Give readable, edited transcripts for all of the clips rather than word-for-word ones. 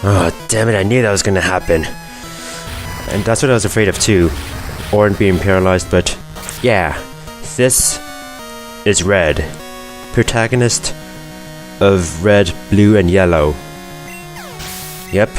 Oh, damn it, I knew that was gonna happen. And that's what I was afraid of too. Orin being paralyzed, but yeah. This is Red. Protagonist of Red, Blue, and Yellow. Yep.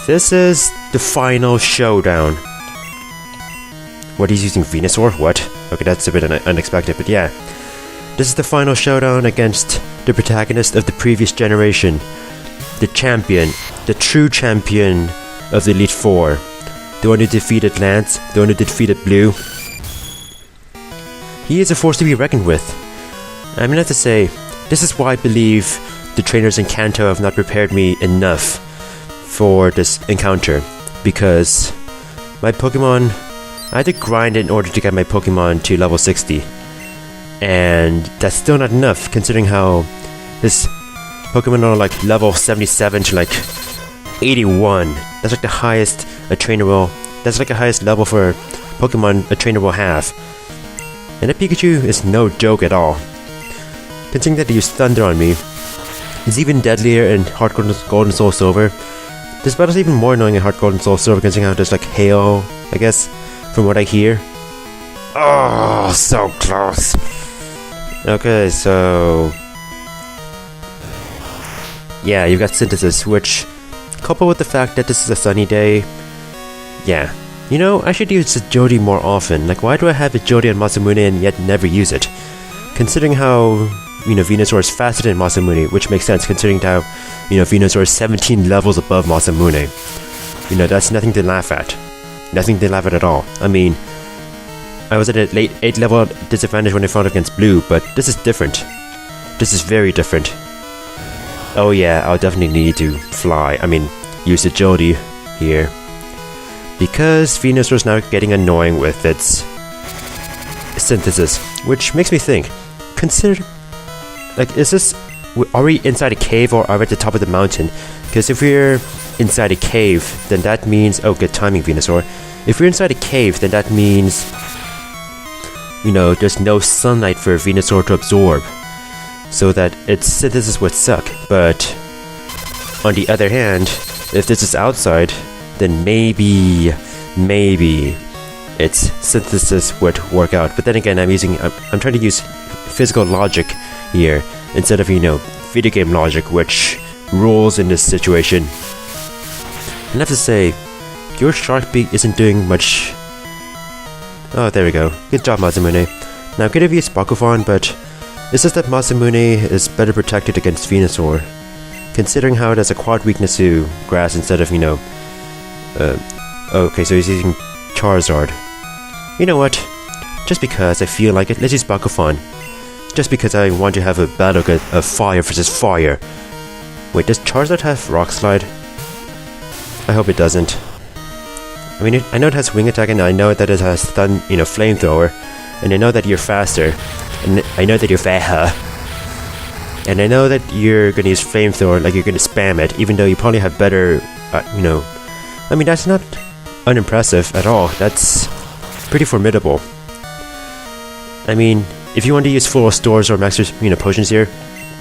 This is the final showdown. What, he's using Venusaur? What? Okay, that's a bit unexpected, but yeah. This is the final showdown against the protagonist of the previous generation. The champion. The true champion of the Elite Four. The one who defeated Lance. The one who defeated Blue. He is a force to be reckoned with. I'm gonna have to say, this is why I believe the trainers in Kanto have not prepared me enough for this encounter. Because my Pokemon, I had to grind in order to get my Pokemon to level 60. And that's still not enough, considering how this Pokemon are like level 77 to like 81. That's like the highest a trainer will, that's like the highest level for Pokemon a trainer will have. And that Pikachu is no joke at all. Considering that he used Thunder on me, it's even deadlier in Heart Gold and Soul Silver. This battle's even more annoying in Heart Gold and Soul Silver, considering how there's like hail, I guess, from what I hear. Oh, so close. Okay, so yeah, you've got Synthesis, which, coupled with the fact that this is a sunny day, yeah. You know, I should use Jody more often. Like, why do I have a Jody on Masamune and yet never use it? Considering how, you know, Venusaur is faster than Masamune, which makes sense considering how, you know, Venusaur is 17 levels above Masamune. You know, that's nothing to laugh at. Nothing to laugh at all. I mean, I was at a late 8 level disadvantage when I fought against Blue, but this is different. This is very different. Oh yeah, I'll definitely need to fly. I mean, use the Jody here. Because Venusaur is now getting annoying with its Synthesis, which makes me think, consider, like, is this, are we inside a cave or are we at the top of the mountain? Because if we're inside a cave, then that means, oh, good timing, Venusaur. If we're inside a cave, then that means, you know, there's no sunlight for Venusaur to absorb, so that its Synthesis would suck. But on the other hand, if this is outside, then maybe its Synthesis would work out. But then again, I'm trying to use physical logic here instead of, you know, video game logic, which rules in this situation. And I have to say, your Shark Beak isn't doing much. Oh, there we go. Good job, Masamune. Now, I could have used Bakufan, but it's just that Masamune is better protected against Venusaur, considering how it has a quad weakness to grass instead of, you know, okay, so he's using Charizard. You know what? Just because I feel like it, let's use Bakufan. Just because I want to have a battle of fire versus fire. Wait, does Charizard have Rock Slide? I hope it doesn't. I mean, I know it has Wing Attack, and I know that it has Flamethrower, and I know that you're faster, and I know that you're faster, and I know that you're gonna use Flamethrower, like you're gonna spam it, even though you probably have better, you know. I mean, that's not unimpressive at all. That's pretty formidable. I mean, if you want to use full stores or master, you know, potions here,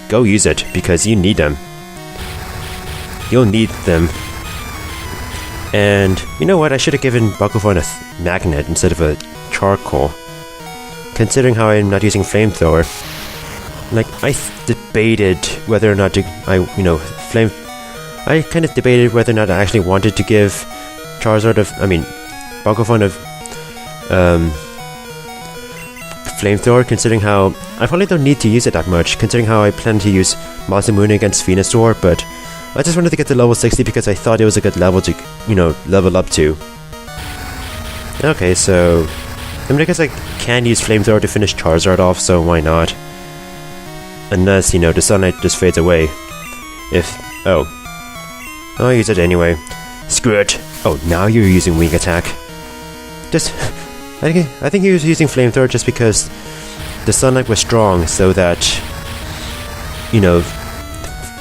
go use it, because you need them. You'll need them. And you know what? I should have given Bakufan a magnet instead of a charcoal. Considering how I'm not using Flamethrower. Like, I debated whether or not to, I kind of debated whether or not I actually wanted to give Bakufan of, Flamethrower, considering how I probably don't need to use it that much, considering how I plan to use Masamune against Venusaur, but I just wanted to get to level 60 because I thought it was a good level to, you know, level up to. Okay, so I mean, I guess I can use Flamethrower to finish Charizard off, so why not? Unless, you know, the sunlight just fades away. I'll use it anyway. Screw it. Oh, now you're using Wing Attack. I think he was using Flamethrower just because the sunlight was strong, so that, you know,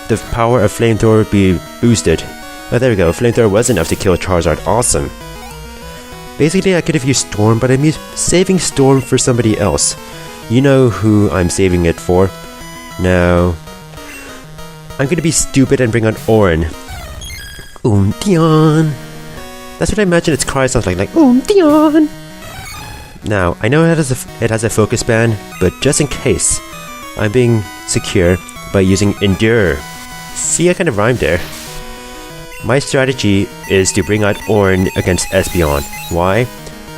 the power of Flamethrower would be boosted. Oh, there we go. Flamethrower was enough to kill Charizard. Awesome. Basically, I could have used Storm, but I'm saving Storm for somebody else. You know who I'm saving it for. Now, I'm gonna be stupid and bring on Orin. Dion. That's what I imagine its cry sounds like Dion. Now, I know it has a focus band, but just in case, I'm being secure by using Endure. See, I kind of rhymed there. My strategy is to bring out Orin against Espeon. Why?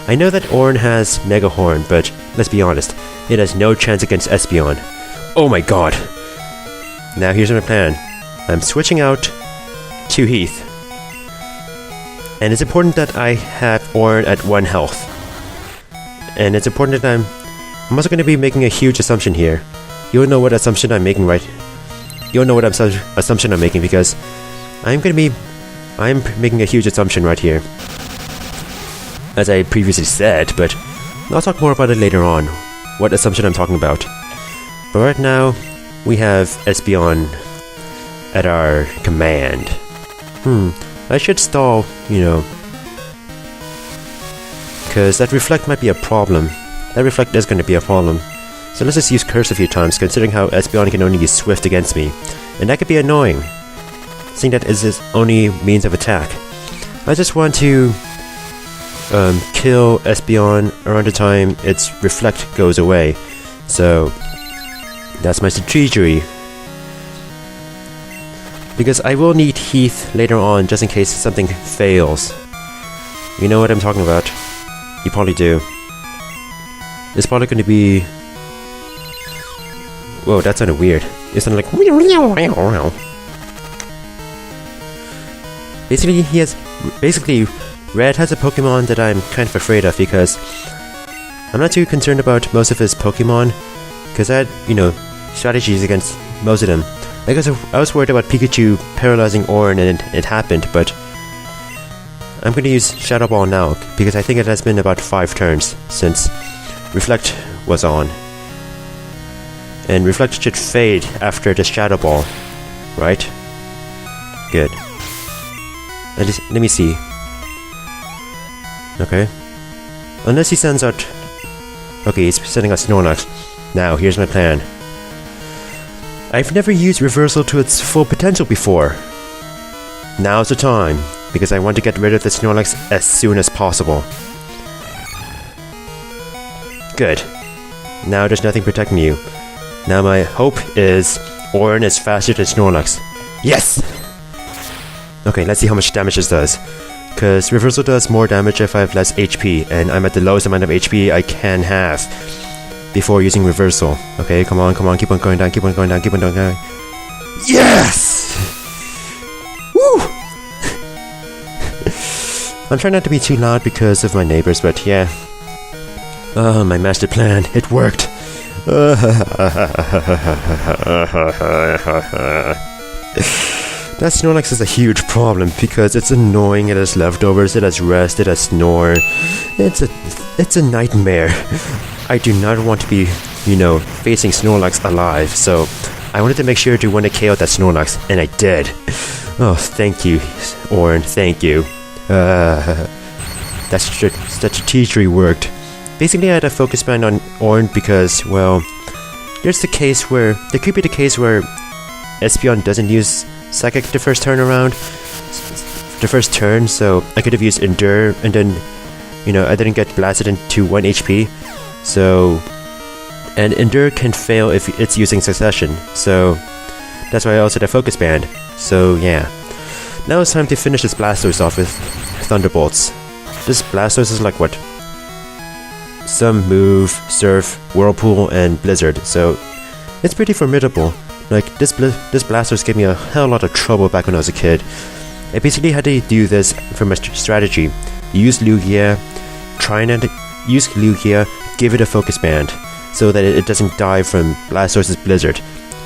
I know that Orin has Mega Horn, but let's be honest, it has no chance against Espeon. Oh my god! Now here's my plan. I'm switching out to Heath. And it's important that I have Orin at 1 health. And it's important that I'm also going to be making a huge assumption here. You'll know what assumption I'm making, right? You'll know what assumption I'm making because I'm making a huge assumption right here. As I previously said, but I'll talk more about it later on. What assumption I'm talking about. But right now, we have Espeon at our command. I should stall, because that reflect might be a problem. That reflect is going to be a problem. So let's just use Curse a few times, considering how Espeon can only use Swift against me. And that could be annoying, seeing that is his only means of attack. I just want to kill Espeon around the time its reflect goes away. So that's my strategy. Because I will need Heath later on just in case something fails. You know what I'm talking about. You probably do. It's probably going to be... Whoa, that sounded weird. It sounded like... Basically, Red has a Pokemon that I'm kind of afraid of because I'm not too concerned about most of his Pokemon because I had, strategies against most of them. I guess I was worried about Pikachu paralyzing Orin and it happened, but I'm going to use Shadow Ball now because I think it has been about 5 turns since Reflect was on. And Reflect should fade after the Shadow Ball, right? Good. Let me see. Okay. Unless he sends out... Okay, he's sending out Snorlax. Now, here's my plan. I've never used Reversal to its full potential before. Now's the time, because I want to get rid of the Snorlax as soon as possible. Good. Now there's nothing protecting you. Now my hope is Orin is faster than Snorlax. Yes! Okay, let's see how much damage this does. Because Reversal does more damage if I have less HP, and I'm at the lowest amount of HP I can have before using Reversal. Okay, come on, keep on going down, keep on going down, keep on going down. Yes! Woo! I'm trying not to be too loud because of my neighbors, but yeah. Oh, my master plan, it worked. That Snorlax is a huge problem because it's annoying, it has leftovers, it has rest, it has snore. It's a nightmare. I do not want to be, facing Snorlax alive, so I wanted to make sure to win a KO that Snorlax, and I did. Oh, thank you, Orin, thank you. That strategy worked. Basically, I had a focus band on Orin because, well, there could be the case where Espeon doesn't use Psychic the first turn, so I could have used Endure, and then, I didn't get blasted into 1 HP, so, and Endure can fail if it's using Succession, so that's why I also had a Focus Band, so yeah. Now it's time to finish this Blastoise off with Thunderbolts. This Blastoise is like what? Some move, Surf, Whirlpool, and Blizzard, so it's pretty formidable. Like, this Blastoise gave me a hell lot of trouble back when I was a kid. I basically had to do this for my strategy. Use Lugia, give it a Focus Band, so that it doesn't die from Blastoise's Blizzard.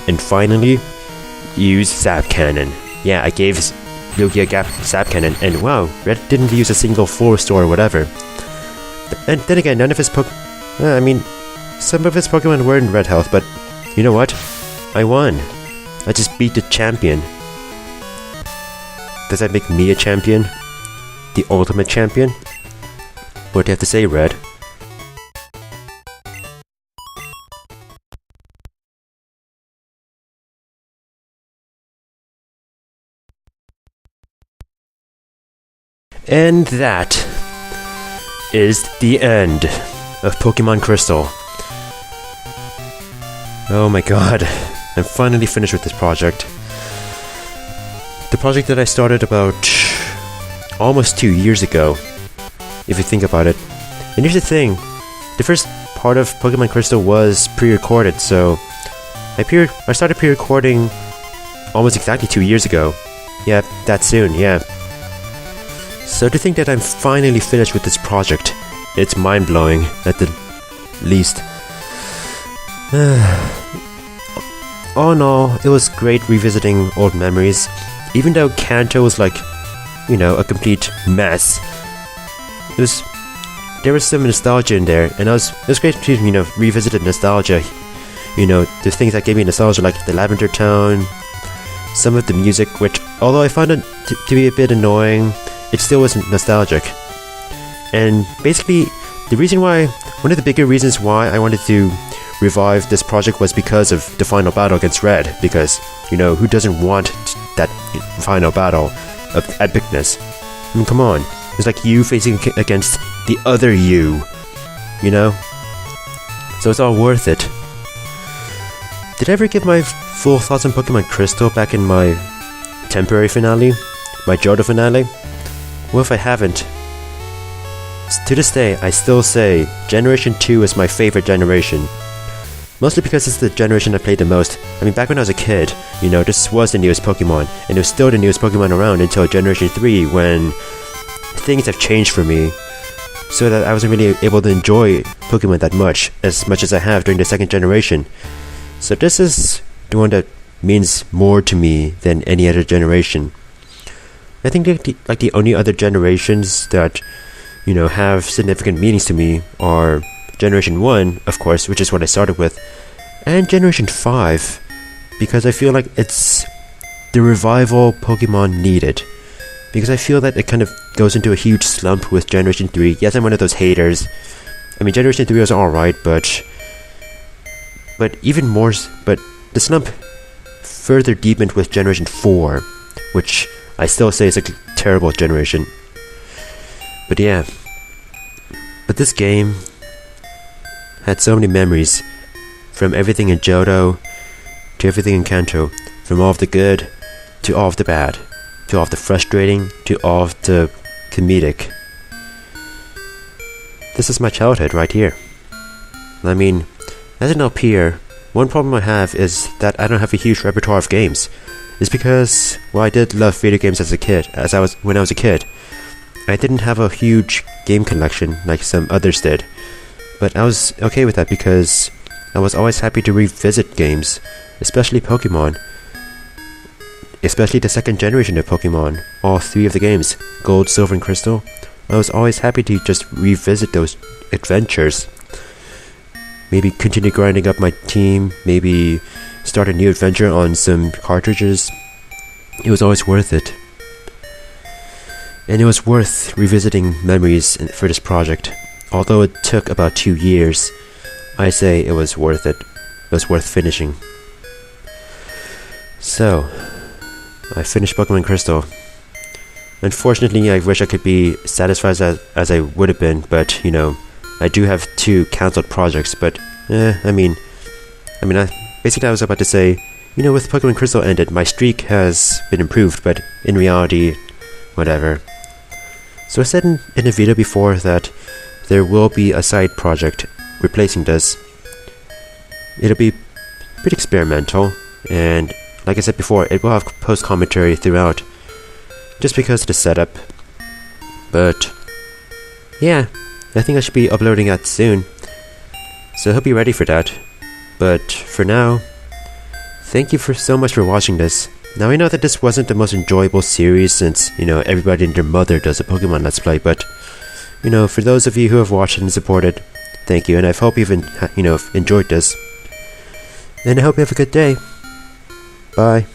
And finally, use Zap Cannon. Yeah, I gave Lugia Zap Cannon, and wow, Red didn't use a single Full Store or whatever. And then again, none of his some of his Pokemon were in Red Health, but you know what? I won. I just beat the champion. Does that make me a champion? The ultimate champion? What do you have to say, Red? And that is the end of Pokemon Crystal. Oh my god, I'm finally finished with this project. The project that I started about almost 2 years ago, if you think about it. And here's the thing, the first part of Pokemon Crystal was pre-recorded, so I started pre-recording almost exactly 2 years ago. Yeah, that soon, yeah. So to think that I'm finally finished with this project, it's mind-blowing, at the least. All in all, it was great revisiting old memories. Even though Kanto was like, you know, a complete mess, there was some nostalgia in there, and it was great to, you know, revisit the nostalgia. You know, the things that gave me nostalgia, like the lavender tone, some of the music, which, although I found it to be a bit annoying, it still wasn't nostalgic. And basically, one of the bigger reasons why I wanted to revive this project was because of the final battle against Red, because, you know, who doesn't want that final battle of epicness? I mean, come on, it's like you facing against the other you know? So it's all worth it. Did I ever give my full thoughts on Pokemon Crystal back in my temporary finale? My Johto finale? Well, if I haven't, to this day, I still say Generation 2 is my favorite generation. Mostly because it's the generation I played the most. I mean, back when I was a kid, you know, this was the newest Pokemon, and it was still the newest Pokemon around until Generation 3, when things have changed for me, so that I wasn't really able to enjoy Pokemon that much as I have during the second generation. So this is the one that means more to me than any other generation. I think the only other generations that, you know, have significant meanings to me are Generation 1, of course, which is what I started with, and Generation 5, because I feel like it's the revival Pokemon needed. Because I feel that it kind of goes into a huge slump with Generation 3. Yes, I'm one of those haters. I mean, Generation 3 was alright, but the slump further deepened with Generation 4, which I still say is a terrible generation. But yeah. But this game had so many memories, from everything in Johto to everything in Kanto, from all of the good to all of the bad, to all of the frustrating to all of the comedic. This is my childhood right here. I mean, as an LPer, one problem I have is that I don't have a huge repertoire of games. It's because, well, I did love video games as a kid, when I was a kid. I didn't have a huge game collection like some others did, but I was okay with that because I was always happy to revisit games, especially Pokemon. Especially the second generation of Pokemon, all three of the games, Gold, Silver, and Crystal. I was always happy to just revisit those adventures. Maybe continue grinding up my team, maybe start a new adventure on some cartridges. It was always worth it. And it was worth revisiting memories for this project. Although it took about 2 years, I say it was worth it. It was worth finishing. So, I finished Pokemon Crystal. Unfortunately, I wish I could be satisfied as I would have been, but, you know, I do have 2 cancelled projects, but, basically I was about to say, you know, with Pokemon Crystal ended, my streak has been improved, but in reality, whatever. So I said in a video before that there will be a side project replacing this. It'll be pretty experimental, and like I said before, it will have post commentary throughout, just because of the setup. But yeah, I think I should be uploading that soon, so I hope you're ready for that. But for now, thank you so much for watching this. Now I know that this wasn't the most enjoyable series since, you know, everybody and their mother does a Pokemon Let's Play, but, you know, for those of you who have watched and supported, thank you, and I hope you've enjoyed this. And I hope you have a good day. Bye.